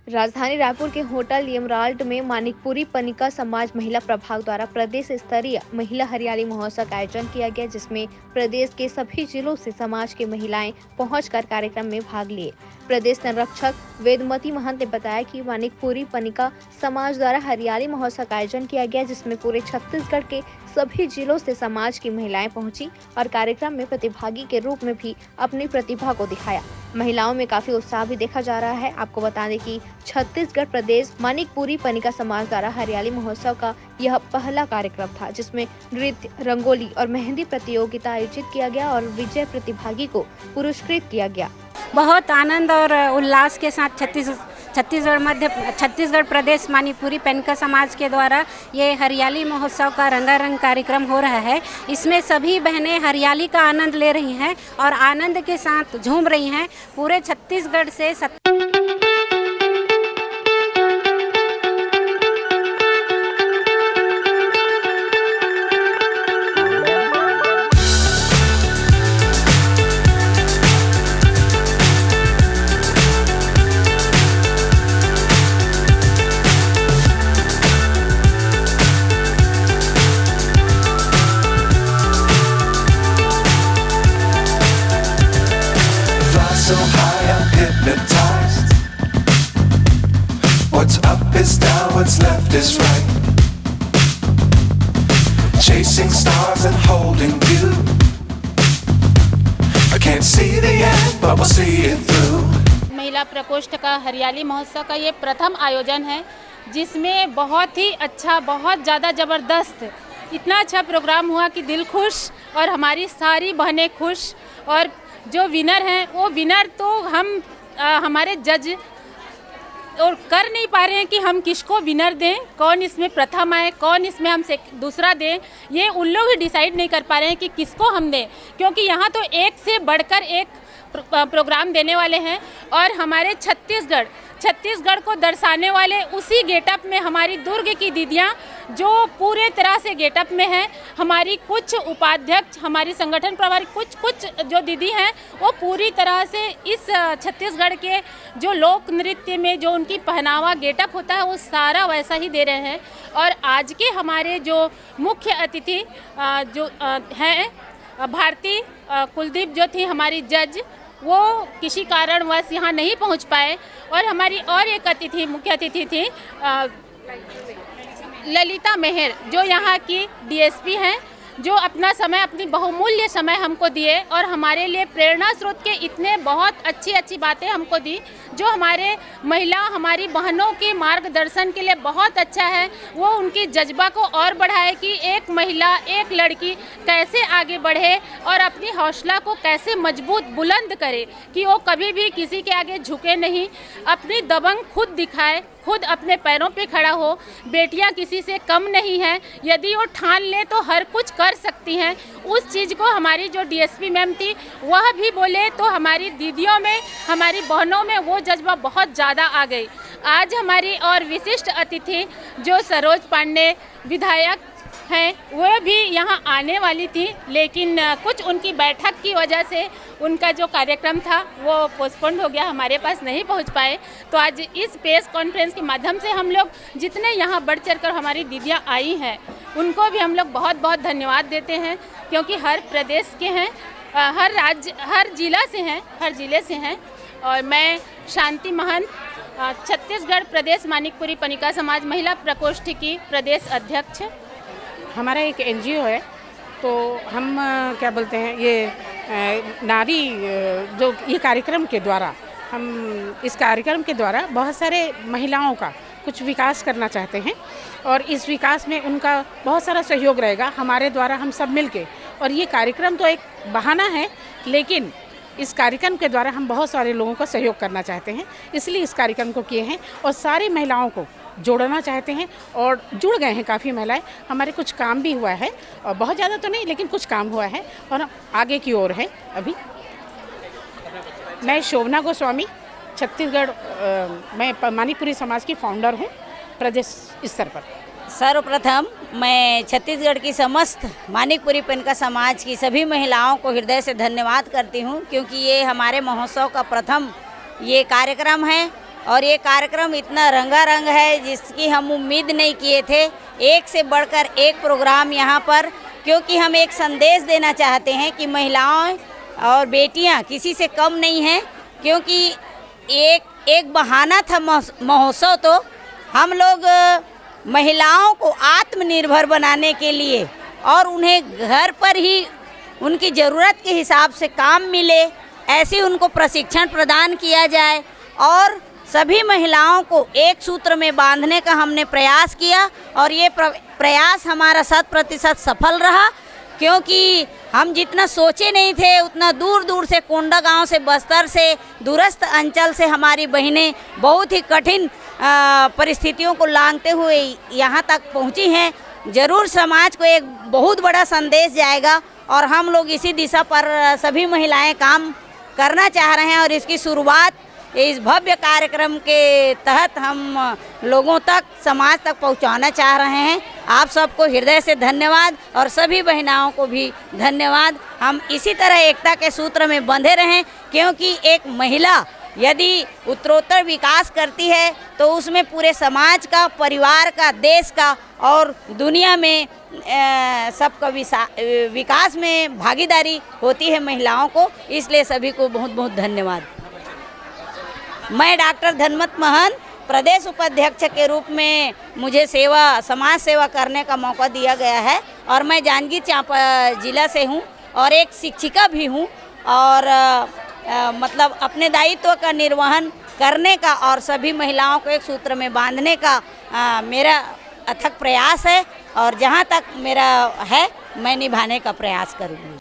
राजधानी रायपुर के होटल यमराल्ड में मानिकपुरी पनिका समाज महिला प्रभाग द्वारा प्रदेश स्तरीय महिला हरियाली महोत्सव का आयोजन किया गया, जिसमें प्रदेश के सभी जिलों से समाज की महिलाएं पहुंचकर कार्यक्रम में भाग लिए। प्रदेश संरक्षक वेदमती महंत ने बताया कि मानिकपुरी पनिका समाज द्वारा हरियाली महोत्सव का आयोजन किया गया, जिसमें पूरे छत्तीसगढ़ के सभी जिलों से समाज की महिलाएं पहुंची और कार्यक्रम में प्रतिभागी के रूप में भी अपनी प्रतिभा को दिखाया। महिलाओं में काफी उत्साह भी देखा जा रहा है। आपको बता दें कि छत्तीसगढ़ प्रदेश मानिकपुरी पनिका समाज द्वारा हरियाली महोत्सव का यह पहला कार्यक्रम था, जिसमें नृत्य, रंगोली और मेहंदी प्रतियोगिता आयोजित किया गया और विजय प्रतिभागी को पुरस्कृत किया गया। बहुत आनंद और उल्लास के साथ छत्तीसगढ़ प्रदेश मानिकपुरी पनिका समाज के द्वारा ये हरियाली महोत्सव का रंगारंग कार्यक्रम हो रहा है। इसमें सभी बहनें हरियाली का आनंद ले रही हैं और आनंद के साथ झूम रही हैं। पूरे छत्तीसगढ़ से so high I'm hypnotized. What's up is down, what's left is right. Chasing stars and holding you. I can't see the end, but we'll see it through. महिला प्रकोष्ठ का हरियाली महोत्सव का ये प्रथम आयोजन है, जिसमें बहुत ही अच्छा, बहुत ज़्यादा ज़बरदस्त, इतना अच्छा प्रोग्राम हुआ कि दिल खुश और हमारी सारी बहनें खुश। और जो विनर हैं वो विनर तो हम हमारे जज और कर नहीं पा रहे हैं कि हम किसको विनर दें, कौन इसमें प्रथम आए, कौन इसमें हम दूसरा दें, ये उन लोग ही डिसाइड नहीं कर पा रहे हैं कि किसको हम दें, क्योंकि यहाँ तो एक से बढ़कर एक प्रोग्राम देने वाले हैं। और हमारे छत्तीसगढ़ को दर्शाने वाले उसी गेटअप में हमारी दुर्ग की दीदियाँ जो पूरे तरह से गेटअप में हैं, हमारी कुछ उपाध्यक्ष, हमारी संगठन प्रभारी, कुछ जो दीदी हैं वो पूरी तरह से इस छत्तीसगढ़ के जो लोक नृत्य में जो उनकी पहनावा गेटअप होता है वो सारा वैसा ही दे रहे हैं। और आज के हमारे जो मुख्य अतिथि जो हैं भारती कुलदीप जो थी हमारी जज, वो किसी कारणवश यहाँ नहीं पहुँच पाए। और हमारी और एक अतिथि, मुख्य अतिथि थी ललिता मेहर, जो यहाँ की डीएसपी हैं, जो अपना समय, अपनी बहुमूल्य समय हमको दिए और हमारे लिए प्रेरणा स्रोत के इतने बहुत अच्छी बातें हमको दी, जो हमारे महिला, हमारी बहनों के मार्गदर्शन के लिए बहुत अच्छा है। वो उनकी जज्बा को और बढ़ाए कि एक महिला, एक लड़की कैसे आगे बढ़े और अपनी हौसला को कैसे मजबूत बुलंद करे कि वो कभी भी किसी के आगे झुके नहीं, अपनी दबंग खुद दिखाए, खुद अपने पैरों पे खड़ा हो। बेटियां किसी से कम नहीं हैं, यदि वो ठान ले तो हर कुछ कर सकती हैं। उस चीज़ को हमारी जो डीएसपी मैम थी वह भी बोले, तो हमारी दीदियों में, हमारी बहनों में वो जज्बा बहुत ज़्यादा आ गई। आज हमारी और विशिष्ट अतिथि जो सरोज पांडे विधायक हैं, वो भी यहाँ आने वाली थी, लेकिन कुछ उनकी बैठक की वजह से उनका जो कार्यक्रम था वो पोस्टपोन्ड हो गया, हमारे पास नहीं पहुँच पाए। तो आज इस प्रेस कॉन्फ्रेंस के माध्यम से हम लोग जितने यहाँ बढ़ चढ़ कर हमारी दीदियाँ आई हैं उनको भी हम लोग बहुत बहुत धन्यवाद देते हैं, क्योंकि हर प्रदेश के हैं, हर राज्य, हर जिले से हैं। और मैं शांति महंत, छत्तीसगढ़ प्रदेश मानिकपुरी पनिका समाज महिला प्रकोष्ठ की प्रदेश अध्यक्ष। हमारा एक एनजीओ है, तो हम क्या बोलते हैं, ये नारी जो ये कार्यक्रम के द्वारा, हम इस कार्यक्रम के द्वारा बहुत सारे महिलाओं का कुछ विकास करना चाहते हैं और इस विकास में उनका बहुत सारा सहयोग रहेगा हमारे द्वारा, हम सब मिलके। और ये कार्यक्रम तो एक बहाना है, लेकिन इस कार्यक्रम के द्वारा हम बहुत सारे लोगों का सहयोग करना चाहते हैं, इसलिए इस कार्यक्रम को किए हैं और सारी महिलाओं को जोड़ना चाहते हैं। और जुड़ गए हैं काफ़ी महिलाएं, हमारे कुछ काम भी हुआ है और बहुत ज़्यादा तो नहीं, लेकिन कुछ काम हुआ है और आगे की ओर है अभी। मैं शोभना गोस्वामी, छत्तीसगढ़ मैं मानिकपुरी समाज की फाउंडर हूँ प्रदेश स्तर पर। सर्वप्रथम मैं छत्तीसगढ़ की समस्त मानिकपुरी पनिका समाज की सभी महिलाओं को हृदय से धन्यवाद करती हूँ, क्योंकि ये हमारे महोत्सव का प्रथम ये कार्यक्रम है और ये कार्यक्रम इतना रंगारंग है जिसकी हम उम्मीद नहीं किए थे। एक से बढ़कर एक प्रोग्राम यहाँ पर, क्योंकि हम एक संदेश देना चाहते हैं कि महिलाएं और बेटियाँ किसी से कम नहीं हैं। क्योंकि एक बहाना था महोत्सव, तो हम लोग महिलाओं को आत्मनिर्भर बनाने के लिए और उन्हें घर पर ही उनकी ज़रूरत के हिसाब से काम मिले, ऐसे उनको प्रशिक्षण प्रदान किया जाए और सभी महिलाओं को एक सूत्र में बांधने का हमने प्रयास किया। और ये प्रयास हमारा 100% सफल रहा, क्योंकि हम जितना सोचे नहीं थे उतना दूर दूर से, कोंडा गांव से, बस्तर से, दूरस्थ अंचल से हमारी बहनें बहुत ही कठिन परिस्थितियों को लांघते हुए यहाँ तक पहुँची हैं। ज़रूर समाज को एक बहुत बड़ा संदेश जाएगा और हम लोग इसी दिशा पर सभी महिलाएं काम करना चाह रहे हैं। और इसकी शुरुआत इस भव्य कार्यक्रम के तहत हम लोगों तक, समाज तक पहुंचाना चाह रहे हैं। आप सबको हृदय से धन्यवाद और सभी बहनाओं को भी धन्यवाद। हम इसी तरह एकता के सूत्र में बंधे रहें, क्योंकि एक महिला यदि उत्तरोत्तर विकास करती है तो उसमें पूरे समाज का, परिवार का, देश का और दुनिया में सबका विकास में भागीदारी होती है महिलाओं को। इसलिए सभी को बहुत बहुत धन्यवाद। मैं डॉक्टर धनमत महन, प्रदेश उपाध्यक्ष के रूप में मुझे समाज सेवा करने का मौका दिया गया है और मैं जांजगीर चांपा जिला से हूँ और एक शिक्षिका भी हूँ। और मतलब अपने दायित्व का निर्वहन करने का और सभी महिलाओं को एक सूत्र में बांधने का मेरा अथक प्रयास है और जहाँ तक मेरा है मैं निभाने का प्रयास करूँगी।